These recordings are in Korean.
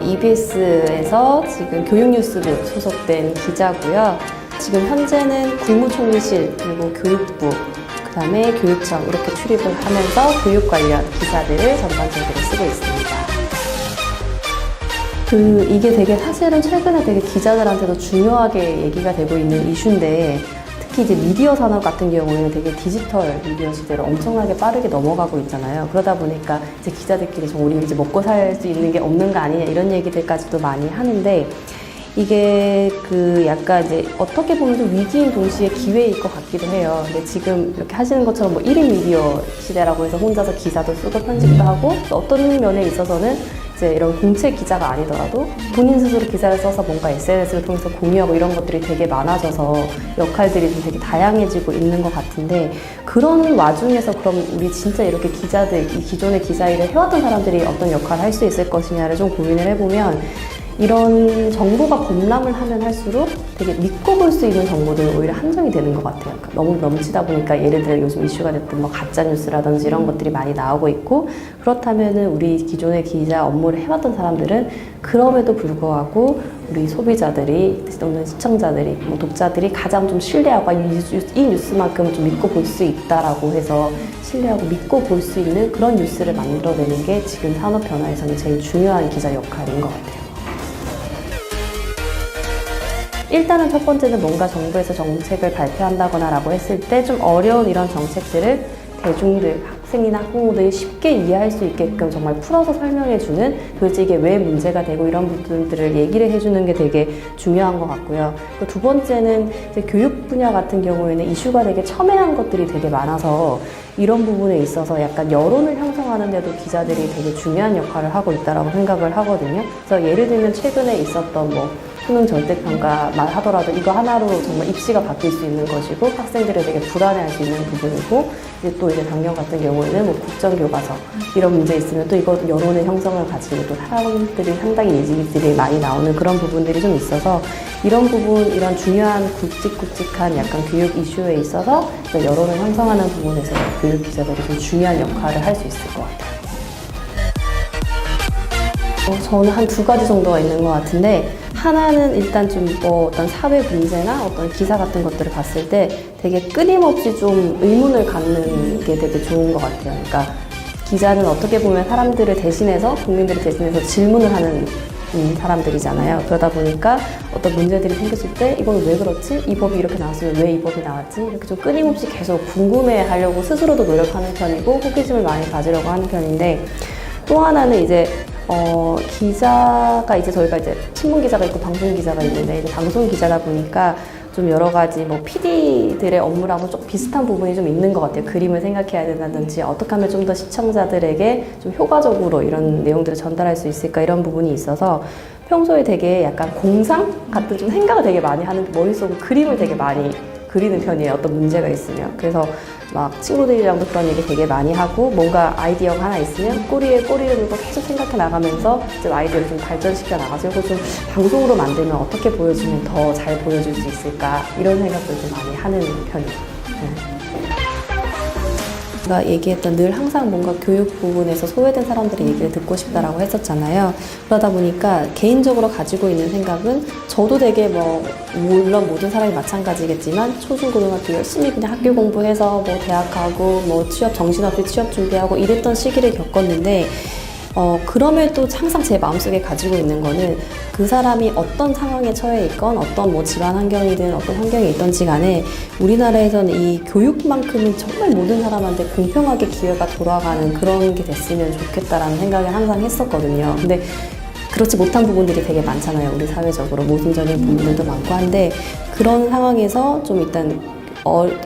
EBS에서 지금 교육뉴스부 소속된 기자고요. 지금 현재는 국무총리실 그리고 교육부 그다음에 교육청 이렇게 출입을 하면서 교육 관련 기사들을 전반적으로 쓰고 있습니다. 이게 되게 사실은 최근에 되게 기자들한테도 중요하게 얘기가 되고 있는 이슈인데 특히 이제 미디어 산업 같은 경우에는 되게 디지털 미디어 시대로 엄청나게 빠르게 넘어가고 있잖아요. 그러다 보니까 이제 기자들끼리 우리 이제 먹고 살 수 있는 게 없는 거 아니냐 이런 얘기들까지도 많이 하는데 이게 약간 이제 어떻게 보면 좀 위기인 동시에 기회일 것 같기도 해요. 근데 지금 이렇게 하시는 것처럼 뭐 1인 미디어 시대라고 해서 혼자서 기사도 쓰고 편집도 하고 또 어떤 면에 있어서는 이제 이런 공채 기자가 아니더라도 본인 스스로 기사를 써서 뭔가 SNS를 통해서 공유하고 이런 것들이 되게 많아져서 역할들이 좀 되게 다양해지고 있는 것 같은데 그런 와중에서 그럼 우리 진짜 이렇게 기자들, 이 기존의 기자 일을 해왔던 사람들이 어떤 역할을 할 수 있을 것이냐를 좀 고민을 해보면 이런 정보가 범람을 하면 할수록 되게 믿고 볼 수 있는 정보들은 오히려 한정이 되는 것 같아요. 그러니까 너무 넘치다 보니까 예를 들어 요즘 이슈가 됐던 뭐 가짜뉴스라든지 이런 것들이 많이 나오고 있고 그렇다면은 우리 기존의 기자 업무를 해왔던 사람들은 그럼에도 불구하고 우리 소비자들이 또는 시청자들이 뭐 독자들이 가장 좀 신뢰하고 이 뉴스만큼은 좀 믿고 볼 수 있다라고 해서 신뢰하고 믿고 볼 수 있는 그런 뉴스를 만들어내는 게 지금 산업 변화에서는 제일 중요한 기자 역할인 것 같아요. 일단은 첫 번째는 뭔가 정부에서 정책을 발표한다거나 라고 했을 때 좀 어려운 이런 정책들을 대중들, 학생이나 학부모들이 쉽게 이해할 수 있게끔 정말 풀어서 설명해주는 도대체 이게 왜 문제가 되고 이런 부분들을 얘기를 해주는 게 되게 중요한 것 같고요. 또 두 번째는 이제 교육 분야 같은 경우에는 이슈가 되게 첨예한 것들이 되게 많아서 이런 부분에 있어서 약간 여론을 형성하는 데도 기자들이 되게 중요한 역할을 하고 있다고 생각을 하거든요. 그래서 예를 들면 최근에 있었던 수능 절대평가만 하더라도 이거 하나로 정말 입시가 바뀔 수 있는 것이고 학생들이 되게 불안해할 수 있는 부분이고 이제 또 이제 작년 같은 경우에는 뭐 국정교과서 이런 문제 있으면 또 이거 여론의 형성을 가지고 또 사람들이 상당히 얘기들이 많이 나오는 그런 부분들이 좀 있어서 이런 부분, 이런 중요한 굵직굵직한 약간 교육 이슈에 있어서 여론을 형성하는 부분에서 교육 기자들이 좀 중요한 역할을 할 수 있을 것 같아요. 저는 한 두 가지 정도가 있는 것 같은데 하나는 일단 좀 어떤 사회 문제나 어떤 기사 같은 것들을 봤을 때 되게 끊임없이 좀 의문을 갖는 게 되게 좋은 것 같아요. 그러니까 기자는 어떻게 보면 사람들을 대신해서 국민들을 대신해서 질문을 하는 사람들이잖아요. 그러다 보니까 어떤 문제들이 생겼을 때 이건 왜 그렇지? 이 법이 이렇게 나왔으면 왜 이 법이 나왔지? 이렇게 좀 끊임없이 계속 궁금해하려고 스스로도 노력하는 편이고 호기심을 많이 가지려고 하는 편인데 또 하나는 이제 기자가 이제 저희가 이제 신문 기자가 있고 방송 기자가 있는데 이제 방송 기자다 보니까 좀 여러 가지 PD들의 업무랑은 좀 비슷한 부분이 좀 있는 것 같아요. 그림을 생각해야 된다든지 어떻게 하면 좀 더 시청자들에게 좀 효과적으로 이런 내용들을 전달할 수 있을까 이런 부분이 있어서 평소에 되게 약간 공상 같은 좀 생각을 되게 많이 하는 머릿속으로 그림을 되게 많이 그리는 편이에요. 어떤 문제가 있으면. 그래서 막 친구들이랑도 그런 얘기 되게 많이 하고 뭔가 아이디어가 하나 있으면 꼬리에 꼬리를 물고 계속 생각해 나가면서 좀 아이디어를 좀 발전시켜 나가서 이걸 좀 방송으로 만들면 어떻게 보여주면 더 잘 보여줄 수 있을까 이런 생각들 좀 많이 하는 편이에요. 제가 얘기했던 늘 항상 뭔가 교육 부분에서 소외된 사람들의 얘기를 듣고 싶다라고 했었잖아요. 그러다 보니까 개인적으로 가지고 있는 생각은 저도 되게 물론 모든 사람이 마찬가지겠지만 초중고등학교 열심히 그냥 학교 공부해서 대학 가고 취업 정신없이 취업 준비하고 이랬던 시기를 겪었는데 그럼에도 항상 제 마음속에 가지고 있는 거는 그 사람이 어떤 상황에 처해 있건 어떤 집안 환경이든 어떤 환경에 있던지 간에 우리나라에서는 이 교육만큼은 정말 모든 사람한테 공평하게 기회가 돌아가는 그런 게 됐으면 좋겠다라는 생각을 항상 했었거든요. 근데 그렇지 못한 부분들이 되게 많잖아요. 우리 사회적으로 모순적인 부분들도 많고 한데 그런 상황에서 좀 일단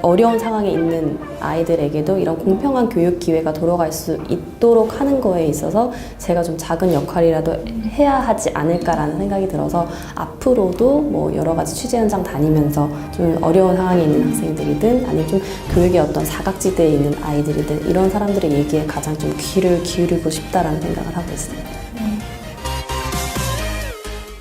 어려운 상황에 있는 아이들에게도 이런 공평한 교육 기회가 돌아갈 수 있도록 하는 거에 있어서 제가 좀 작은 역할이라도 해야 하지 않을까라는 생각이 들어서 앞으로도 여러 가지 취재 현장 다니면서 좀 어려운 상황에 있는 학생들이든 아니면 좀 교육의 어떤 사각지대에 있는 아이들이든 이런 사람들의 얘기에 가장 좀 귀를 기울이고 싶다라는 생각을 하고 있습니다.